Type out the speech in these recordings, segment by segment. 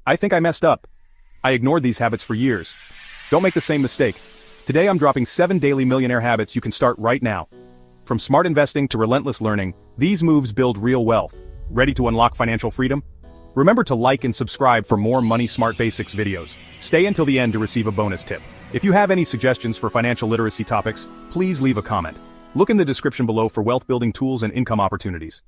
I think I messed up. I ignored these habits for years. Don't make the same mistake. Today I'm dropping 7 daily millionaire habits you can start right now. From smart investing to relentless learning, these moves build real wealth. Ready to unlock financial freedom? Remember to like and subscribe for more Money Smart Basics videos. Stay until the end to receive a bonus tip. If you have any suggestions for financial literacy topics, please leave a comment. Look in the description below for wealth building tools and income opportunities.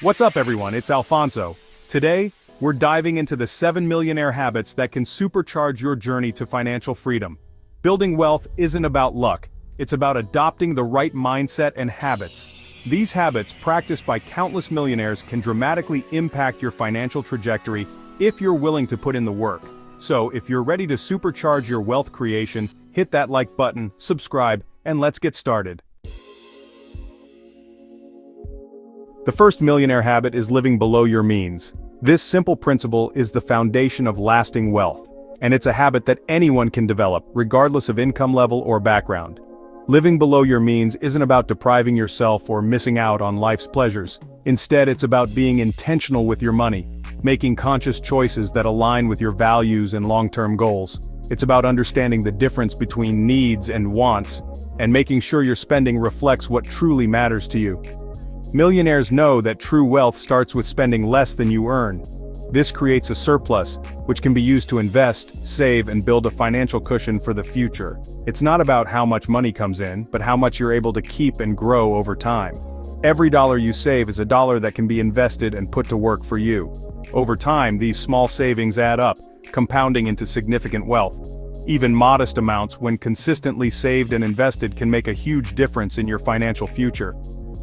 What's up everyone, it's Alfonso. Today, we're diving into the 7 millionaire habits that can supercharge your journey to financial freedom. Building wealth isn't about luck, it's about adopting the right mindset and habits. These habits, practiced by countless millionaires, can dramatically impact your financial trajectory if you're willing to put in the work. So, if you're ready to supercharge your wealth creation, hit that like button, subscribe, and let's get started. The first millionaire habit is living below your means. This simple principle is the foundation of lasting wealth, and it's a habit that anyone can develop, regardless of income level or background. Living below your means isn't about depriving yourself or missing out on life's pleasures. Instead, it's about being intentional with your money, making conscious choices that align with your values and long-term goals. It's about understanding the difference between needs and wants, and making sure your spending reflects what truly matters to you. Millionaires know that true wealth starts with spending less than you earn. This creates a surplus, which can be used to invest, save, and build a financial cushion for the future. It's not about how much money comes in, but how much you're able to keep and grow over time. Every dollar you save is a dollar that can be invested and put to work for you. Over time, these small savings add up, compounding into significant wealth. Even modest amounts, when consistently saved and invested, can make a huge difference in your financial future.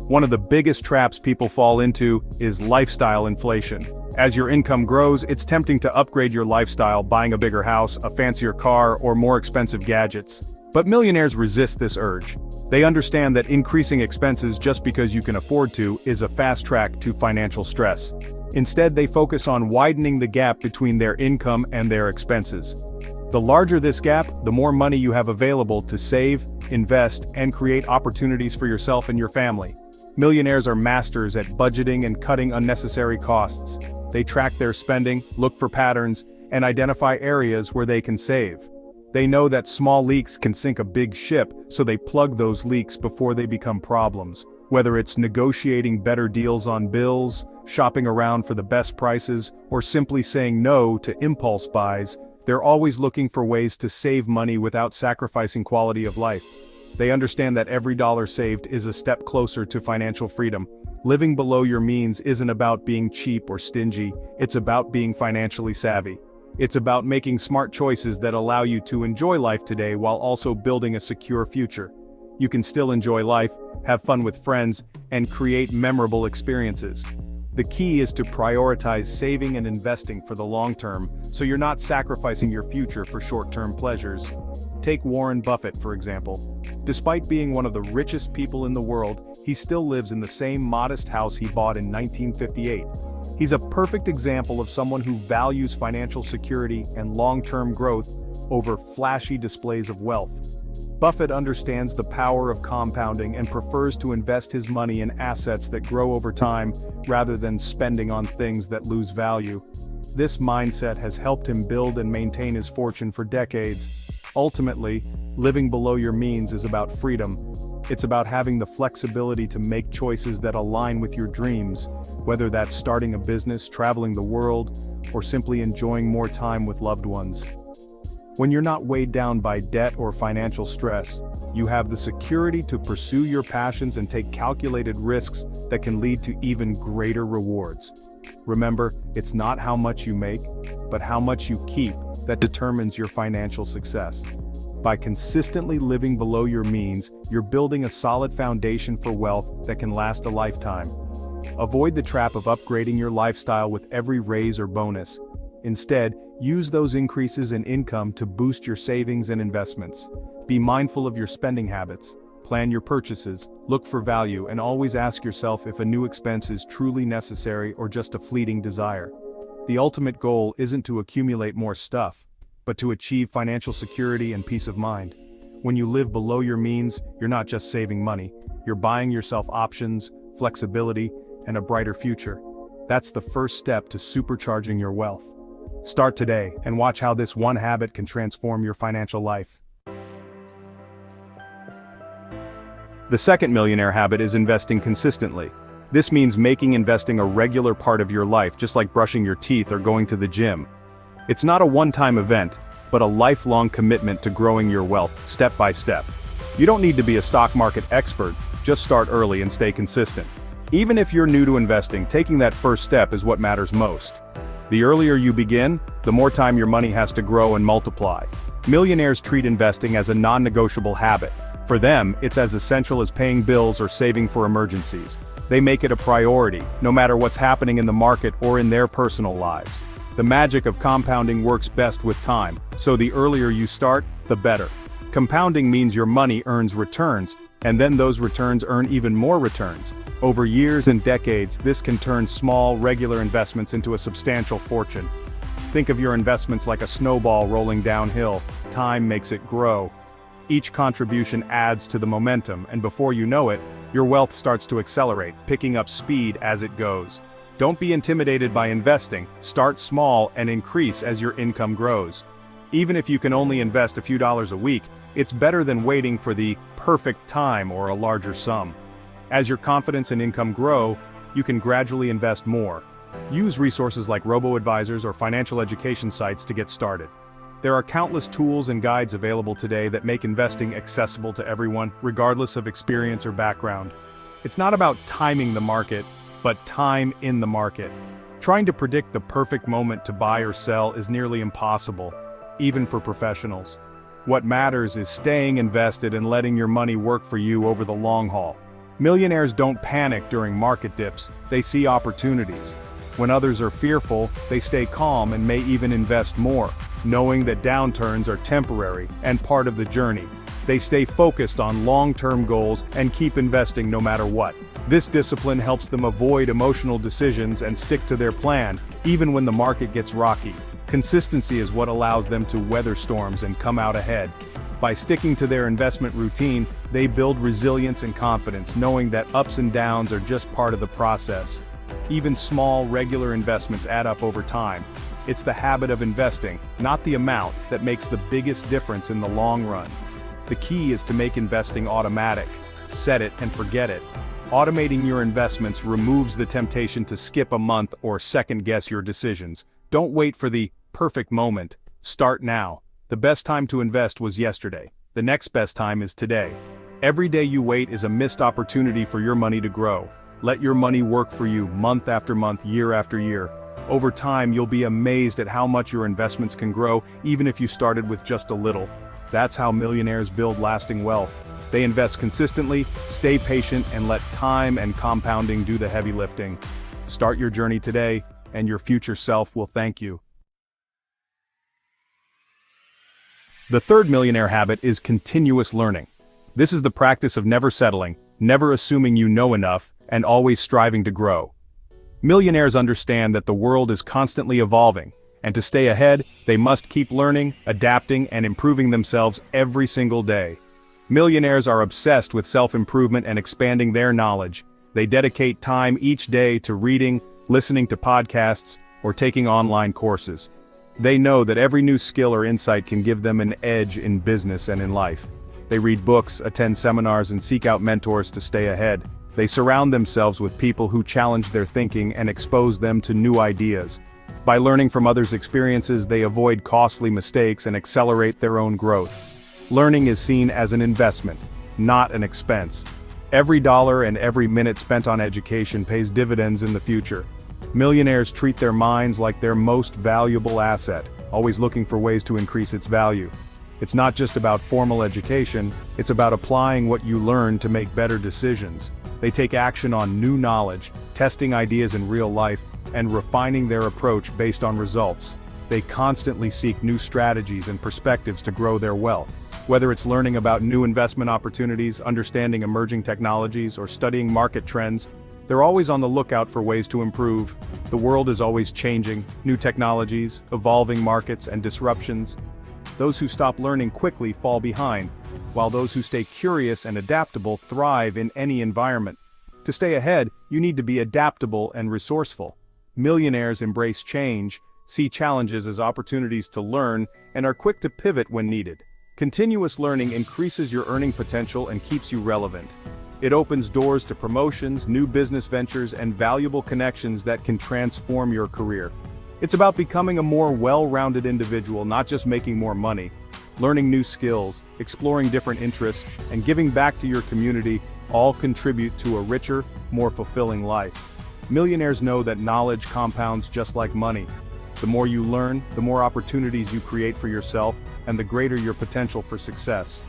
One of the biggest traps people fall into is lifestyle inflation. As your income grows, it's tempting to upgrade your lifestyle, buying a bigger house, a fancier car, or more expensive gadgets. But millionaires resist this urge. They understand that increasing expenses just because you can afford to is a fast track to financial stress. Instead, they focus on widening the gap between their income and their expenses. The larger this gap, the more money you have available to save, invest, and create opportunities for yourself and your family. Millionaires are masters at budgeting and cutting unnecessary costs. They track their spending, look for patterns, and identify areas where they can save. They know that small leaks can sink a big ship, so they plug those leaks before they become problems. Whether it's negotiating better deals on bills, shopping around for the best prices, or simply saying no to impulse buys, they're always looking for ways to save money without sacrificing quality of life. They understand that every dollar saved is a step closer to financial freedom. Living below your means isn't about being cheap or stingy, it's about being financially savvy. It's about making smart choices that allow you to enjoy life today while also building a secure future. You can still enjoy life, have fun with friends, and create memorable experiences. The key is to prioritize saving and investing for the long term, so you're not sacrificing your future for short-term pleasures. Take Warren Buffett, for example. Despite being one of the richest people in the world, he still lives in the same modest house he bought in 1958. He's a perfect example of someone who values financial security and long-term growth over flashy displays of wealth. Buffett understands the power of compounding and prefers to invest his money in assets that grow over time rather than spending on things that lose value. This mindset has helped him build and maintain his fortune for decades. Ultimately, living below your means is about freedom. It's about having the flexibility to make choices that align with your dreams, whether that's starting a business, traveling the world, or simply enjoying more time with loved ones. When you're not weighed down by debt or financial stress, you have the security to pursue your passions and take calculated risks that can lead to even greater rewards. Remember, it's not how much you make, but how much you keep that determines your financial success. By consistently living below your means, you're building a solid foundation for wealth that can last a lifetime. Avoid the trap of upgrading your lifestyle with every raise or bonus. Instead, use those increases in income to boost your savings and investments. Be mindful of your spending habits. Plan your purchases, look for value, and always ask yourself if a new expense is truly necessary or just a fleeting desire. The ultimate goal isn't to accumulate more stuff. but to achieve financial security and peace of mind. When you live below your means, you're not just saving money, you're buying yourself options, flexibility, and a brighter future. That's the first step to supercharging your wealth. Start today and watch how this one habit can transform your financial life. The second millionaire habit is investing consistently. This means making investing a regular part of your life, just like brushing your teeth or going to the gym. It's not a one-time event, but a lifelong commitment to growing your wealth, step by step. You don't need to be a stock market expert, just start early and stay consistent. Even if you're new to investing, taking that first step is what matters most. The earlier you begin, the more time your money has to grow and multiply. Millionaires treat investing as a non-negotiable habit. For them, it's as essential as paying bills or saving for emergencies. They make it a priority, no matter what's happening in the market or in their personal lives. The magic of compounding works best with time, so the earlier you start, the better. Compounding means your money earns returns, and then those returns earn even more returns. Over years and decades, this can turn small, regular investments into a substantial fortune. Think of your investments like a snowball rolling downhill. Time makes it grow. Each contribution adds to the momentum, and before you know it, your wealth starts to accelerate, picking up speed as it goes. Don't be intimidated by investing. Start small and increase as your income grows. Even if you can only invest a few dollars a week, it's better than waiting for the perfect time or a larger sum. As your confidence and income grow, you can gradually invest more. Use resources like robo-advisors or financial education sites to get started. There are countless tools and guides available today that make investing accessible to everyone, regardless of experience or background. It's not about timing the market, but time in the market. Trying to predict the perfect moment to buy or sell is nearly impossible, even for professionals. What matters is staying invested and letting your money work for you over the long haul. Millionaires don't panic during market dips, they see opportunities. When others are fearful, they stay calm and may even invest more, knowing that downturns are temporary and part of the journey. They stay focused on long-term goals and keep investing no matter what. This discipline helps them avoid emotional decisions and stick to their plan, even when the market gets rocky. Consistency is what allows them to weather storms and come out ahead. By sticking to their investment routine, they build resilience and confidence, knowing that ups and downs are just part of the process. Even small, regular investments add up over time. It's the habit of investing, not the amount, that makes the biggest difference in the long run. The key is to make investing automatic. Set it and forget it. Automating your investments removes the temptation to skip a month or second-guess your decisions. Don't wait for the perfect moment. Start now. The best time to invest was yesterday. The next best time is today. Every day you wait is a missed opportunity for your money to grow. Let your money work for you month after month, year after year. Over time, you'll be amazed at how much your investments can grow, even if you started with just a little. That's how millionaires build lasting wealth. They invest consistently, stay patient, and let time and compounding do the heavy lifting. Start your journey today, and your future self will thank you. The third millionaire habit is continuous learning. This is the practice of never settling, never assuming you know enough, and always striving to grow. Millionaires understand that the world is constantly evolving, and to stay ahead, they must keep learning, adapting, and improving themselves every single day. Millionaires are obsessed with self-improvement and expanding their knowledge. They dedicate time each day to reading, listening to podcasts, or taking online courses. They know that every new skill or insight can give them an edge in business and in life. They read books, attend seminars, and seek out mentors to stay ahead. They surround themselves with people who challenge their thinking and expose them to new ideas. By learning from others' experiences, they avoid costly mistakes and accelerate their own growth. Learning is seen as an investment, not an expense. Every dollar and every minute spent on education pays dividends in the future. Millionaires treat their minds like their most valuable asset, always looking for ways to increase its value. It's not just about formal education, it's about applying what you learn to make better decisions. They take action on new knowledge, testing ideas in real life, and refining their approach based on results. They constantly seek new strategies and perspectives to grow their wealth. Whether it's learning about new investment opportunities, understanding emerging technologies, or studying market trends, They're always on the lookout for ways to improve. The world is always changing, new technologies, evolving markets, and disruptions. Those who stop learning quickly fall behind, while those who stay curious and adaptable thrive in any environment. To stay ahead, you need to be adaptable and resourceful. Millionaires embrace change, see challenges as opportunities to learn, and are quick to pivot when needed. Continuous learning increases your earning potential and keeps you relevant. It opens doors to promotions, new business ventures, and valuable connections that can transform your career. It's about becoming a more well-rounded individual, not just making more money. Learning new skills, exploring different interests, and giving back to your community all contribute to a richer, more fulfilling life. Millionaires know that knowledge compounds just like money. The more you learn, the more opportunities you create for yourself, and the greater your potential for success.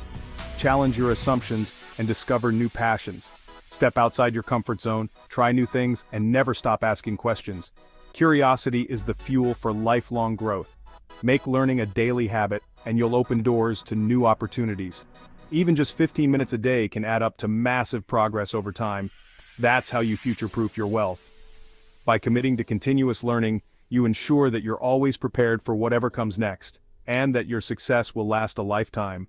Challenge your assumptions and discover new passions. Step outside your comfort zone, try new things, and never stop asking questions. Curiosity is the fuel for lifelong growth. Make learning a daily habit, and you'll open doors to new opportunities. Even just 15 minutes a day can add up to massive progress over time. That's how you future-proof your wealth. By committing to continuous learning, you ensure that you're always prepared for whatever comes next, and that your success will last a lifetime.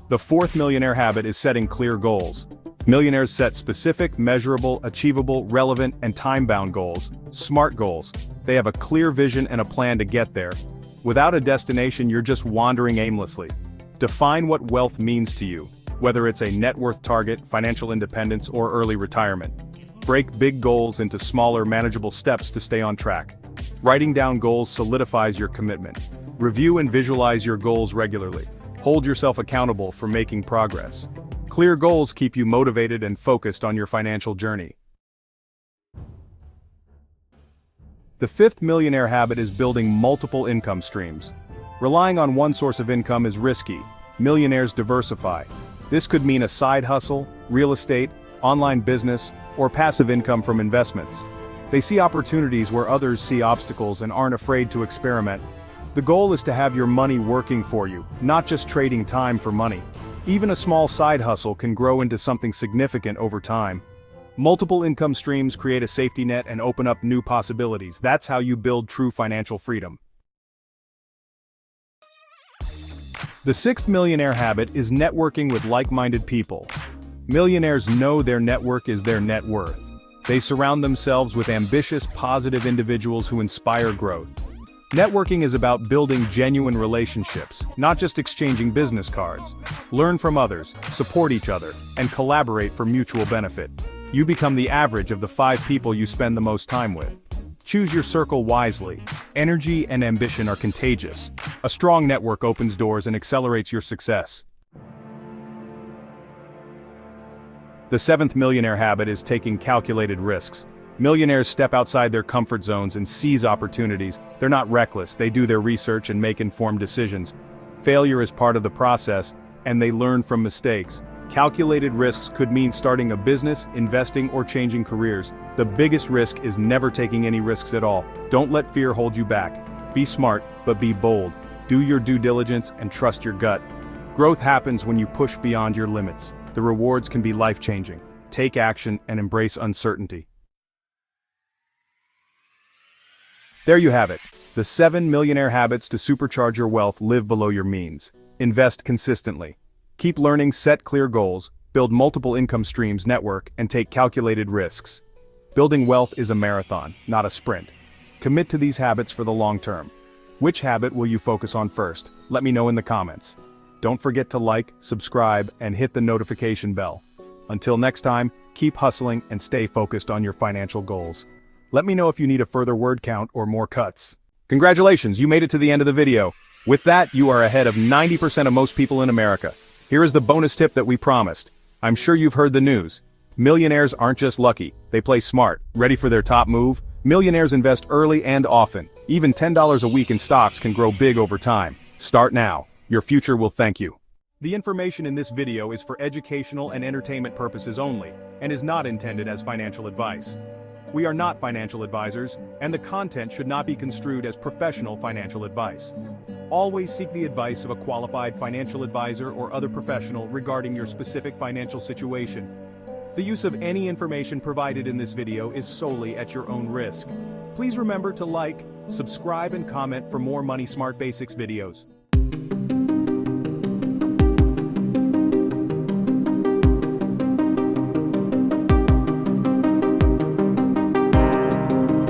The fourth millionaire habit is setting clear goals. Millionaires set specific, measurable, achievable, relevant, and time-bound goals, SMART goals. They have a clear vision and a plan to get there. Without a destination, you're just wandering aimlessly. Define what wealth means to you, whether it's a net worth target, financial independence, or early retirement. Break big goals into smaller, manageable steps to stay on track. Writing down goals solidifies your commitment. Review and visualize your goals regularly. Hold yourself accountable for making progress. Clear goals keep you motivated and focused on your financial journey. The fifth millionaire habit is building multiple income streams. Relying on one source of income is risky. Millionaires diversify. This could mean a side hustle, real estate, online business, or passive income from investments. They see opportunities where others see obstacles and aren't afraid to experiment. The goal is to have your money working for you, not just trading time for money. Even a small side hustle can grow into something significant over time. Multiple income streams create a safety net and open up new possibilities. That's how you build true financial freedom. The sixth millionaire habit is networking with like-minded people. Millionaires know their network is their net worth. They surround themselves with ambitious, positive individuals who inspire growth. Networking is about building genuine relationships, not just exchanging business cards. Learn from others, support each other, and collaborate for mutual benefit. You become the average of the 5 people you spend the most time with. Choose your circle wisely. Energy and ambition are contagious. A strong network opens doors and accelerates your success. The seventh millionaire habit is taking calculated risks. Millionaires step outside their comfort zones and seize opportunities. They're not reckless, they do their research and make informed decisions. Failure is part of the process, and they learn from mistakes. Calculated risks could mean starting a business, investing, or changing careers. The biggest risk is never taking any risks at all. Don't let fear hold you back. Be smart, but be bold. Do your due diligence and trust your gut. Growth happens when you push beyond your limits. The rewards can be life-changing. Take action and embrace uncertainty. There you have it. The 7 millionaire habits to supercharge your wealth. Live below your means. Invest consistently. Keep learning, set clear goals, build multiple income streams, network, and take calculated risks. Building wealth is a marathon, not a sprint. Commit to these habits for the long term. Which habit will you focus on first? Let me know in the comments. Don't forget to like, subscribe, and hit the notification bell. Until next time, keep hustling and stay focused on your financial goals. Let me know if you need a further word count or more cuts. Congratulations, you made it to the end of the video. With that, you are ahead of 90% of most people in America. Here is the bonus tip that we promised. I'm sure you've heard the news. Millionaires aren't just lucky, they play smart. Ready for their top move? Millionaires invest early and often. Even $10 a week in stocks can grow big over time. Start now. Your future will thank you. The information in this video is for educational and entertainment purposes only, and is not intended as financial advice. We are not financial advisors, and the content should not be construed as professional financial advice. Always seek the advice of a qualified financial advisor or other professional regarding your specific financial situation. The use of any information provided in this video is solely at your own risk. Please remember to like, subscribe and comment for more Money Smart Basics videos.